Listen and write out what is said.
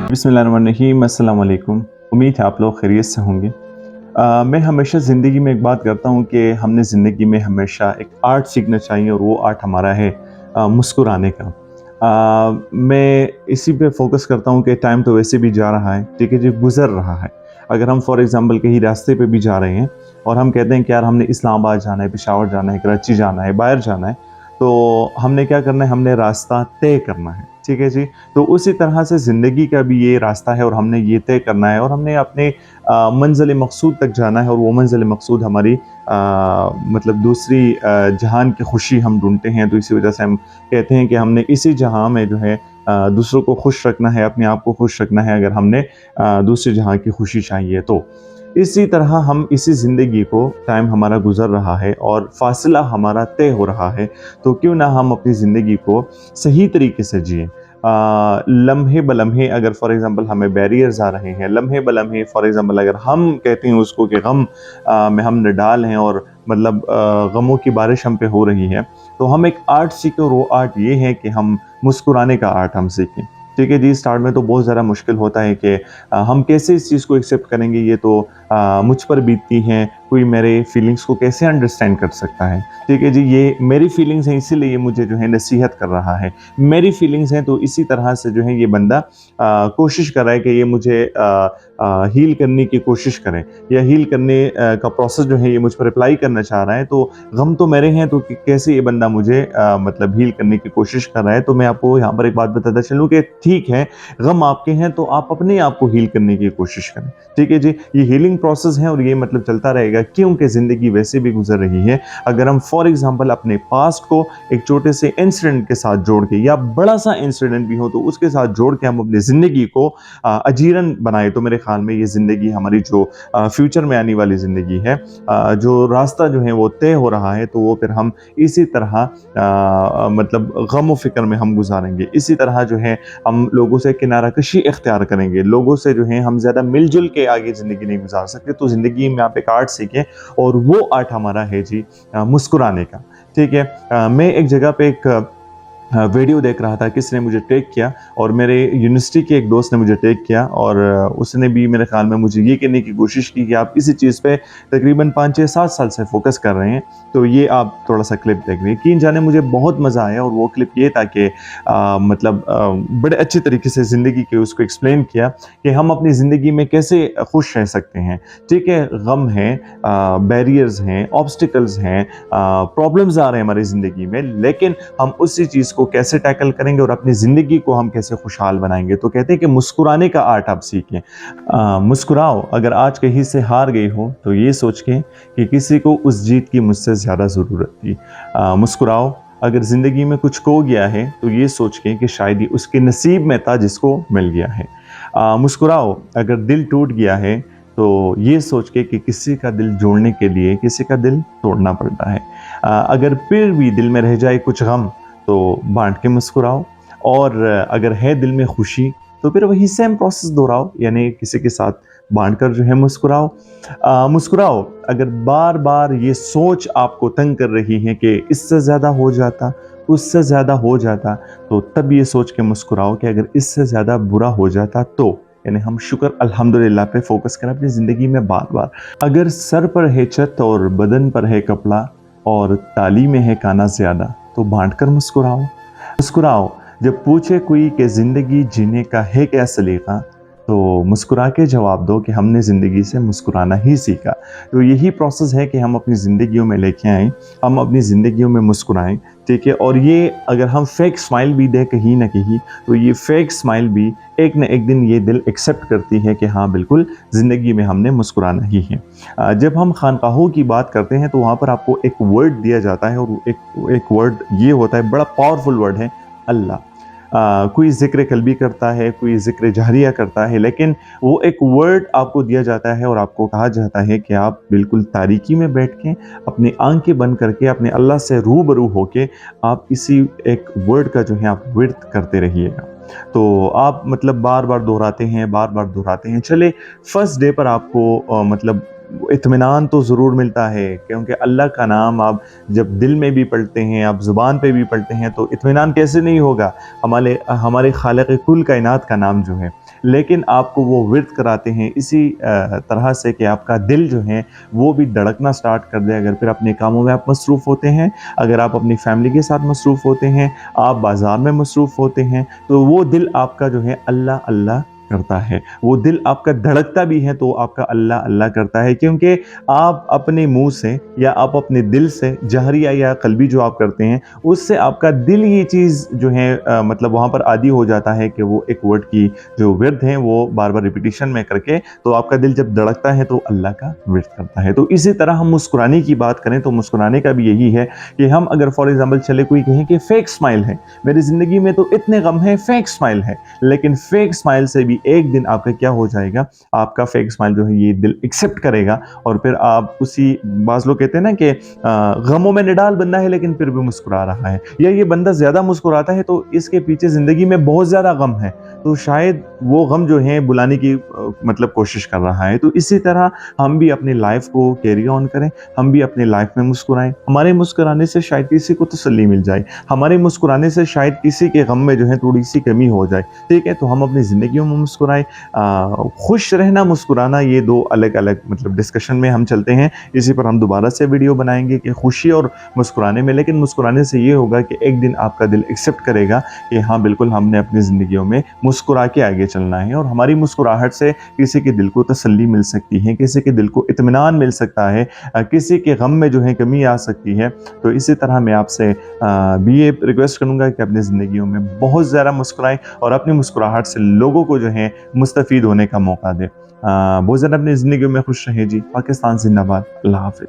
बिस्मिल्लाहिर्रहमानिर्रहीम, अस्सलाम वालेकुम। उम्मीद है आप लोग खैरियत से होंगे। मैं हमेशा ज़िंदगी में एक बात करता हूँ कि हमने ज़िंदगी में हमेशा एक आर्ट सीखना चाहिए और वो आर्ट हमारा है मुस्कुराने का। मैं इसी पे फ़ोकस करता हूँ कि टाइम तो वैसे भी जा रहा है, ठीक है जी, गुज़र रहा है। अगर हम फॉर एग्ज़ाम्पल कहीं रास्ते पे भी जा रहे हैं और हम कहते हैं कि यार हमने इस्लामाबाद जाना है, पेशावर जाना है, कराची जाना है, बाहर जाना है, तो हमने क्या करना है, हमने रास्ता तय करना है, ठीक है जी। तो उसी तरह से ज़िंदगी का भी ये रास्ता है और हमने ये तय करना है और हमने अपने मंज़िल मक़सूद तक जाना है और वो मंज़िल मक़सूद हमारी मतलब दूसरी जहान की खुशी हम ढूँढते हैं, तो इसी वजह से हम कहते हैं कि हमने इसी जहाँ में जो है दूसरों को खुश रखना है, अपने आप को खुश रखना है अगर हमने दूसरे जहाँ की खुशी चाहिए तो। इसी तरह हम इसी ज़िंदगी को टाइम हमारा गुज़र रहा है और फ़ासला हमारा तय हो रहा है, तो क्यों ना हम अपनी ज़िंदगी को सही तरीके से जिएँ। लम्हे बलम्हे अगर फॉर एग्ज़ाम्पल हमें बैरियर्स आ रहे हैं, लम्हे बलम्हे फॉर एग्ज़ाम्पल अगर हम कहते हैं उसको कि गम में हम निडाल हैं और मतलब गमों की बारिश हम पे हो रही है, तो हम एक आर्ट सीखें और वो आर्ट ये है कि हम मुस्कुराने का आर्ट हम सीखें। ठीक है जी, स्टार्ट में तो बहुत ज़्यादा मुश्किल होता है कि हम कैसे इस चीज़ को एक्सेप्ट करेंगे, ये तो मुझ पर बीतती हैं, कोई मेरे फीलिंग्स को कैसे अंडरस्टैंड कर सकता है। ठीक है जी, ये मेरी फीलिंग्स हैं इसीलिए ये मुझे जो है नसीहत कर रहा है। मेरी फीलिंग्स हैं तो इसी तरह से जो है ये बंदा कोशिश कर रहा है कि ये मुझे हील करने की कोशिश करे या हील करने का प्रोसेस जो है ये मुझ पर अप्लाई करना चाह रहा है। तो गम तो मेरे हैं तो कैसे ये बंदा मुझे मतलब हील करने की कोशिश कर रहा है। तो मैं आपको यहाँ पर एक बात बताता चलूँ कि ठीक है, गम आपके हैं तो आप अपने आप को हील करने की कोशिश करें। ठीक है जी, ये हीलिंग प्रोसेस है और ये मतलब चलता रहेगा क्योंकि ज़िंदगी वैसे भी गुजर रही है। अगर हम फॉर एग्जांपल अपने पास्ट को एक छोटे से इंसिडेंट के साथ जोड़ के या बड़ा सा इंसिडेंट भी हो तो उसके साथ जोड़ के हम अपनी ज़िंदगी को अजीरन बनाए तो मेरे ख्याल में ये ज़िंदगी हमारी जो फ्यूचर में आने वाली ज़िंदगी है, जो रास्ता जो है वो तय हो रहा है, तो वो फिर हम इसी तरह मतलब गम व फ़िक्र में हम गुजारेंगे। इसी तरह जो है हम लोगों से किनारा कशी इख्तियार करेंगे, लोगों से जो है हम ज़्यादा मिल-जुल के आगे ज़िंदगी नहीं गुजार सकते। तो ज़िंदगी में आप एक आर्ट सीखें और वो आर्ट हमारा है जी मुस्कुराने का। ठीक है? मैं एक जगह पे एक वीडियो देख रहा था, किसी ने मुझे टैग किया और मेरे यूनिवर्सिटी के एक दोस्त ने मुझे टैग किया और उसने भी मेरे ख़्याल में मुझे ये कहने की कोशिश की कि आप इसी चीज़ पे तकरीबन 5, 6, 7 साल से फ़ोकस कर रहे हैं, तो ये आप थोड़ा-सा क्लिप देख लें। यकीन जाने मुझे बहुत मज़ा आया और वो क्लिप ये था कि मतलब बड़े अच्छे तरीके से ज़िंदगी के उसको एक्सप्लेन किया कि हम अपनी ज़िंदगी में कैसे खुश रह सकते हैं। ठीक है, गम है, बैरियर्स हैं, ऑब्स्टिकल्स हैं, प्रॉब्लम्स आ रहे हैं हमारी ज़िंदगी में, लेकिन हम उसी चीज़ को कैसे टैकल करेंगे और अपनी ज़िंदगी को हम कैसे खुशहाल बनाएँगे। तो कहते हैं कि मुस्कुराने का आर्ट आप सीखें। मुस्कुराओ, अगर आज कहीं से हार गई हो तो ये सोच के कि किसी को उस जीत की मुझसे ज़्यादा ज़रूरत थी। मुस्कुराओ, अगर ज़िंदगी में कुछ खो गया है तो ये सोच के कि शायद ये उसके नसीब में था जिसको मिल गया है। मुस्कुराओ, अगर दिल टूट गया है तो ये सोच के कि किसी का दिल जोड़ने के लिए किसी का दिल तोड़ना पड़ता है। अगर फिर भी दिल में रह जाए कुछ गम तो बाँट के मुस्कुराओ और अगर है दिल में खुशी तो फिर वही सेम प्रोसेस दोहराओ, यानी किसी के साथ बाँट कर जो है मुस्कुराओ। मुस्कुराओ, अगर बार-बार ये सोच आपको तंग कर रही है कि इससे ज़्यादा हो जाता, उससे ज़्यादा हो जाता, तो तब ये सोच के मुस्कुराओ कि अगर इससे ज़्यादा बुरा हो जाता तो, यानी हम शुक्र अल्हम्दुलिल्लाह पे फ़ोकस करें अपनी ज़िंदगी में बार-बार। अगर सर पर है छत और बदन पर है कपड़ा और ताली में है काना ज़्यादा, तो बाँट कर मुस्कुराओ। मुस्कुराओ, जब पूछे कोई कि ज़िंदगी जीने का है क्या सलीक़ा, तो मुस्कुरा के जवाब दो कि हमने ज़िंदगी से मुस्कुराना ही सीखा। तो यही प्रोसेस है कि हम अपनी ज़िंदगियों में लेके आएँ, हम अपनी ज़िंदगियों में मुस्कुराएँ, ठीक है? और ये अगर हम फेक स्माइल भी दें कहीं न कहीं, तो ये फेक स्माइल भी एक न एक दिन ये दिल एक्सेप्ट करती है कि हाँ, बिल्कुल ज़िंदगी में हमने मुस्कुराना ही है। जब हम खानकाहों की बात करते हैं, तो वहाँ पर आपको एक वर्ड दिया जाता है और एक वर्ड ये होता है, बड़ा पावरफुल वर्ड है, अल्लाह। कोई ज़िक्र क़ल्बी करता है, कोई ज़िक्र जाहिरिया करता है, लेकिन वो एक वर्ड आपको दिया जाता है और आपको कहा जाता है कि आप बिल्कुल तारीकी में बैठ के, अपनी आँखें बंद करके, अपने अल्लाह से रूबरू होके आप इसी एक वर्ड का जो है आप विर्द करते रहिएगा। तो आप मतलब बार-बार दोहराते हैं, बार-बार दोहराते हैं। चले फर्स्ट डे पर आपको मतलब इत्मीनान तो ज़रूर मिलता है, क्योंकि अल्लाह का नाम आप जब दिल में भी पढ़ते हैं, आप ज़ुबान पे भी पढ़ते हैं, तो इत्मीनान कैसे नहीं होगा हमारे हमारे खालिक़ कुल कायनात का नाम जो है। लेकिन आपको वो विर्द कराते हैं इसी तरह से कि आपका दिल जो है वो भी धड़कना स्टार्ट कर दे। अगर फिर अपने कामों में आप मसरूफ़ होते हैं, अगर आप अपनी फैमिली के साथ मसरूफ़ होते हैं, आप बाज़ार में मसरूफ़ होते हैं, तो वो दिल आपका जो है अल्लाह अल्लाह करता है। वो दिल आपका धड़कता भी है तो आपका अल्लाह अल्लाह करता है, क्योंकि आप अपने मुँह से या आप अपने दिल से जहरिया या क़ल्बी जो आप करते हैं, उससे आपका दिल ये चीज़ जो है मतलब वहाँ पर आदी हो जाता है कि वो एक वर्ड की जो विर्द है वो बार-बार रिपिटिशन में करके, तो आपका दिल जब धड़कता है तो अल्लाह का विर्द करता है। तो इसी तरह हम मुस्कुराने की बात करें तो मुस्कुराने का भी यही है कि हम अगर फॉर एग्ज़ाम्पल चले कोई कहे कि फेक स्माइल है, मेरी ज़िंदगी में तो इतने गम हैं, फेक स्माइल है। लेकिन फेक स्माइल से भी एक दिन आपका क्या हो जाएगा, आपका फेक स्माइल जो है ये दिल एक्सेप्ट करेगा और फिर आप उसी बाज़ लोग कहते हैं ना कि गमों में निडाल बंदा है लेकिन फिर भी मुस्कुरा रहा है, या ये बंदा ज़्यादा मुस्कुराता है तो इसके पीछे ज़िंदगी में बहुत ज़्यादा गम है, तो शायद वो गम जो है बुलाने की मतलब कोशिश कर रहा है। तो इसी तरह हम भी अपनी लाइफ़ को कैरी ऑन करें, हम भी अपनी लाइफ़ में मुस्कुराएँ। हमारे मुस्कुराने से शायद किसी को तसल्ली मिल जाए, हमारे मुस्कुराने से शायद किसी के गम में जो है थोड़ी-सी कमी हो जाए, ठीक है? तो हम अपनी ज़िंदगियों में मुस्कुराएँ। खुश रहना, मुस्कुराना ये 2 अलग-अलग मतलब डिस्कशन में हम चलते हैं। इसी पर हम दोबारा से वीडियो बनाएँगे कि खुशी और मुस्कुराने में, लेकिन मुस्कुराने से ये होगा कि एक दिन आपका दिल एक्सेप्ट करेगा कि हाँ, बिल्कुल हमने अपनी ज़िंदगियों में मुस्कुरा के आगे चलना है और हमारी मुस्कुराहट से किसी के दिल को तसल्ली मिल सकती है, किसी के दिल को इत्मीनान मिल सकता है, किसी के गम में जो है कमी आ सकती है। तो इसी तरह मैं आपसे भी ये रिक्वेस्ट करूँगा कि अपनी ज़िंदगियों में बहुत ज़्यादा मुस्कुराएँ और अपनी मुस्कुराहट से लोगों को जो है मुस्तफ़ीद होने का मौका दें। बहुत ज़्यादा अपनी ज़िंदगियों में खुश रहें जी। पाकिस्तान ज़िंदाबाद। अल्लाह हाफ़िज़।